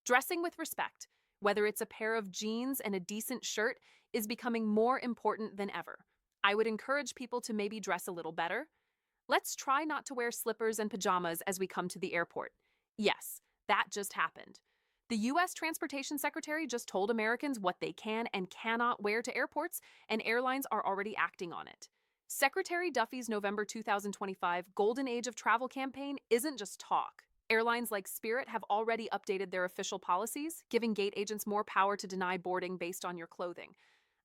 Dressing with respect, whether it's a pair of jeans and a decent shirt, is becoming more important than ever. I would encourage people to maybe dress a little better. Let's try not to wear slippers and pajamas as we come to the airport. Yes, that just happened. The U.S. Transportation Secretary just told Americans what they can and cannot wear to airports, and airlines are already acting on it. Secretary Duffy's November 2025 Golden Age of Travel campaign isn't just talk. Airlines like Spirit have already updated their official policies, giving gate agents more power to deny boarding based on your clothing.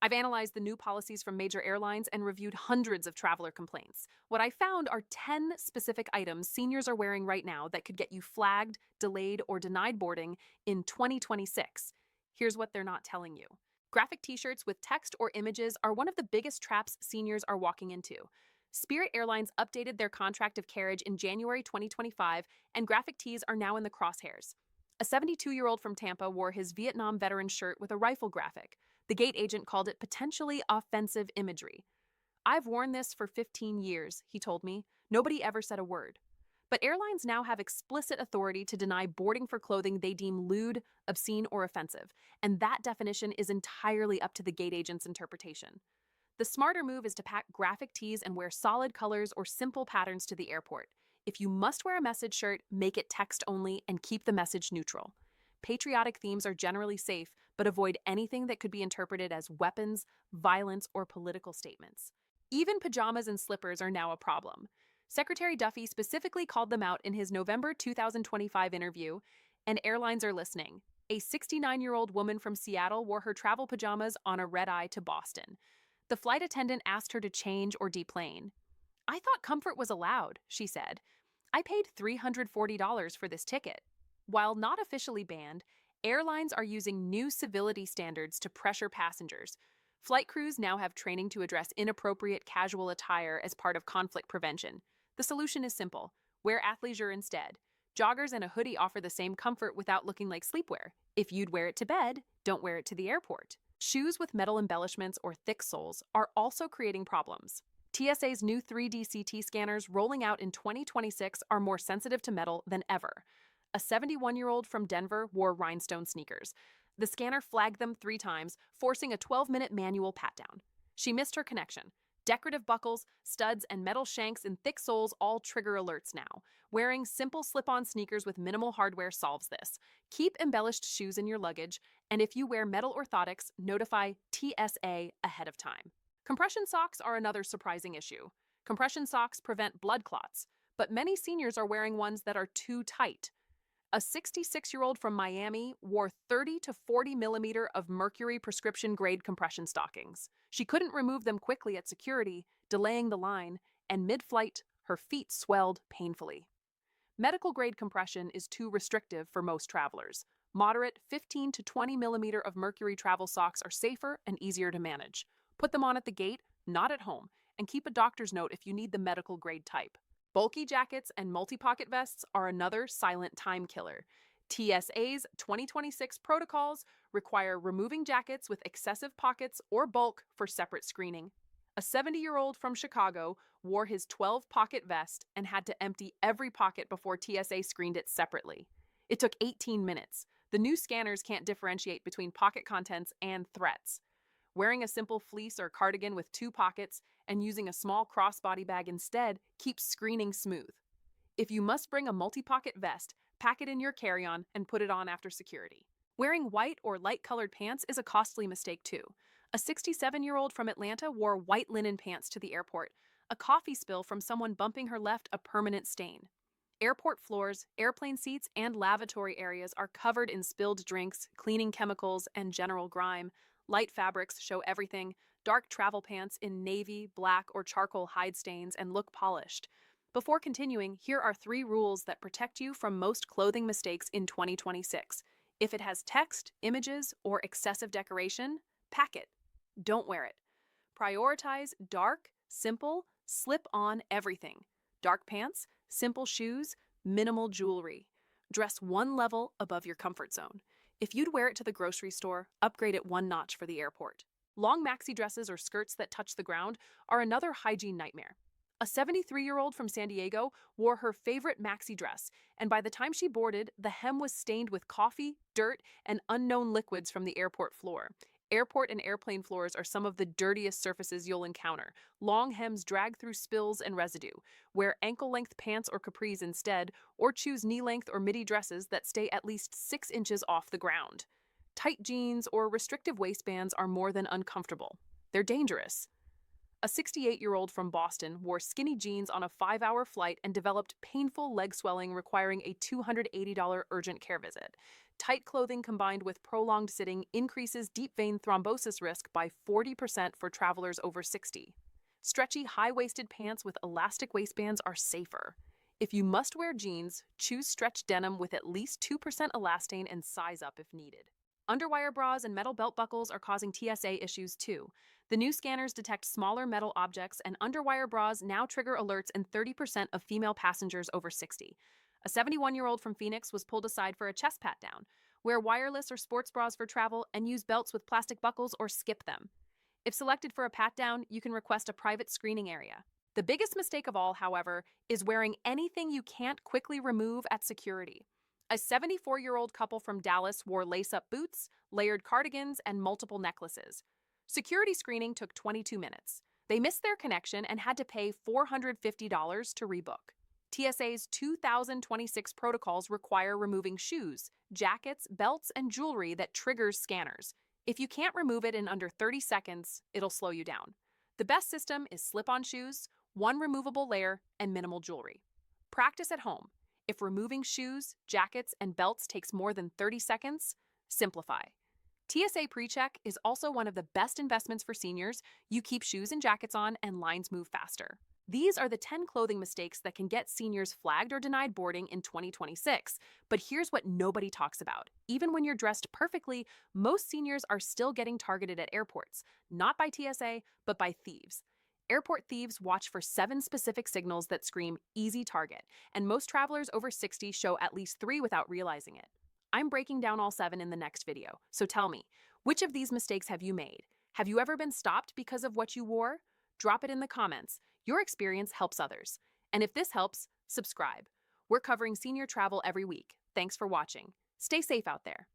I've analyzed the new policies from major airlines and reviewed hundreds of traveler complaints. What I found are 10 specific items seniors are wearing right now that could get you flagged, delayed, or denied boarding in 2026. Here's what they're not telling you. Graphic t-shirts with text or images are one of the biggest traps seniors are walking into. Spirit Airlines updated their contract of carriage in January 2025, and graphic tees are now in the crosshairs. A 72-year-old from Tampa wore his Vietnam veteran shirt with a rifle graphic. The gate agent called it potentially offensive imagery. "I've worn this for 15 years, he told me. Nobody ever said a word. But airlines now have explicit authority to deny boarding for clothing they deem lewd, obscene, or offensive, and that definition is entirely up to the gate agent's interpretation. The smarter move is to pack graphic tees and wear solid colors or simple patterns to the airport. If you must wear a message shirt, make it text only and keep the message neutral. Patriotic themes are generally safe, but avoid anything that could be interpreted as weapons, violence, or political statements. Even pajamas and slippers are now a problem. Secretary Duffy specifically called them out in his November 2025 interview, and airlines are listening. A 69-year-old woman from Seattle wore her travel pajamas on a red-eye to Boston. The flight attendant asked her to change or deplane. "I thought comfort was allowed," she said. "I paid $340 for this ticket." While not officially banned, airlines are using new civility standards to pressure passengers. Flight crews now have training to address inappropriate casual attire as part of conflict prevention. The solution is simple. Wear athleisure instead. Joggers and a hoodie offer the same comfort without looking like sleepwear. If you'd wear it to bed, don't wear it to the airport. Shoes with metal embellishments or thick soles are also creating problems. TSA's new 3D CT scanners rolling out in 2026 are more sensitive to metal than ever. A 71-year-old from Denver wore rhinestone sneakers. The scanner flagged them 3 times, forcing a 12-minute manual pat-down. She missed her connection. Decorative buckles, studs, and metal shanks in thick soles all trigger alerts now. Wearing simple slip-on sneakers with minimal hardware solves this. Keep embellished shoes in your luggage, and if you wear metal orthotics, notify TSA ahead of time. Compression socks are another surprising issue. Compression socks prevent blood clots, but many seniors are wearing ones that are too tight. A 66-year-old from Miami wore 30 to 40 millimeter of mercury prescription-grade compression stockings. She couldn't remove them quickly at security, delaying the line, and mid-flight, her feet swelled painfully. Medical-grade compression is too restrictive for most travelers. Moderate 15 to 20 millimeter of mercury travel socks are safer and easier to manage. Put them on at the gate, not at home, and keep a doctor's note if you need the medical-grade type. Bulky jackets and multi-pocket vests are another silent time killer. TSA's 2026 protocols require removing jackets with excessive pockets or bulk for separate screening. A 70-year-old from Chicago wore his 12-pocket vest and had to empty every pocket before TSA screened it separately. It took 18 minutes. The new scanners can't differentiate between pocket contents and threats. Wearing a simple fleece or cardigan with 2 pockets and using a small crossbody bag instead keeps screening smooth. If you must bring a multi-pocket vest, pack it in your carry-on and put it on after security. Wearing white or light-colored pants is a costly mistake too. A 67-year-old from Atlanta wore white linen pants to the airport. A coffee spill from someone bumping her left a permanent stain. Airport floors, airplane seats, and lavatory areas are covered in spilled drinks, cleaning chemicals, and general grime. Light fabrics show everything. Dark travel pants in navy, black, or charcoal hide stains and look polished. Before continuing, here are 3 rules that protect you from most clothing mistakes in 2026. If it has text, images, or excessive decoration, pack it. Don't wear it. Prioritize dark, simple, slip-on everything. Dark pants, simple shoes, minimal jewelry. Dress 1 level above your comfort zone. If you'd wear it to the grocery store, upgrade it 1 notch for the airport. Long maxi dresses or skirts that touch the ground are another hygiene nightmare. A 73-year-old from San Diego wore her favorite maxi dress, and by the time she boarded, the hem was stained with coffee, dirt, and unknown liquids from the airport floor. Airport and airplane floors are some of the dirtiest surfaces you'll encounter. Long hems drag through spills and residue. Wear ankle-length pants or capris instead, or choose knee-length or midi dresses that stay at least 6 inches off the ground. Tight jeans or restrictive waistbands are more than uncomfortable. They're dangerous. A 68-year-old from Boston wore skinny jeans on a 5-hour flight and developed painful leg swelling requiring a $280 urgent care visit. Tight clothing combined with prolonged sitting increases deep vein thrombosis risk by 40% for travelers over 60. Stretchy, high-waisted pants with elastic waistbands are safer. If you must wear jeans, choose stretch denim with at least 2% elastane and size up if needed. Underwire bras and metal belt buckles are causing TSA issues too. The new scanners detect smaller metal objects, and underwire bras now trigger alerts in 30% of female passengers over 60. A 71-year-old from Phoenix was pulled aside for a chest pat-down. Wear wireless or sports bras for travel and use belts with plastic buckles or skip them. If selected for a pat-down, you can request a private screening area. The biggest mistake of all, however, is wearing anything you can't quickly remove at security. A 74-year-old couple from Dallas wore lace-up boots, layered cardigans, and multiple necklaces. Security screening took 22 minutes. They missed their connection and had to pay $450 to rebook. TSA's 2026 protocols require removing shoes, jackets, belts, and jewelry that triggers scanners. If you can't remove it in under 30 seconds, it'll slow you down. The best system is slip-on shoes, one removable layer, and minimal jewelry. Practice at home. If removing shoes, jackets, and belts takes more than 30 seconds, simplify. TSA PreCheck is also one of the best investments for seniors. You keep shoes and jackets on and lines move faster. These are the 10 clothing mistakes that can get seniors flagged or denied boarding in 2026. But here's what nobody talks about. Even when you're dressed perfectly, most seniors are still getting targeted at airports, not by TSA, but by thieves. Airport thieves watch for 7 specific signals that scream easy target, and most travelers over 60 show at least 3 without realizing it. I'm breaking down all 7 in the next video, so tell me, which of these mistakes have you made? Have you ever been stopped because of what you wore? Drop it in the comments. Your experience helps others. And if this helps, subscribe. We're covering senior travel every week. Thanks for watching. Stay safe out there.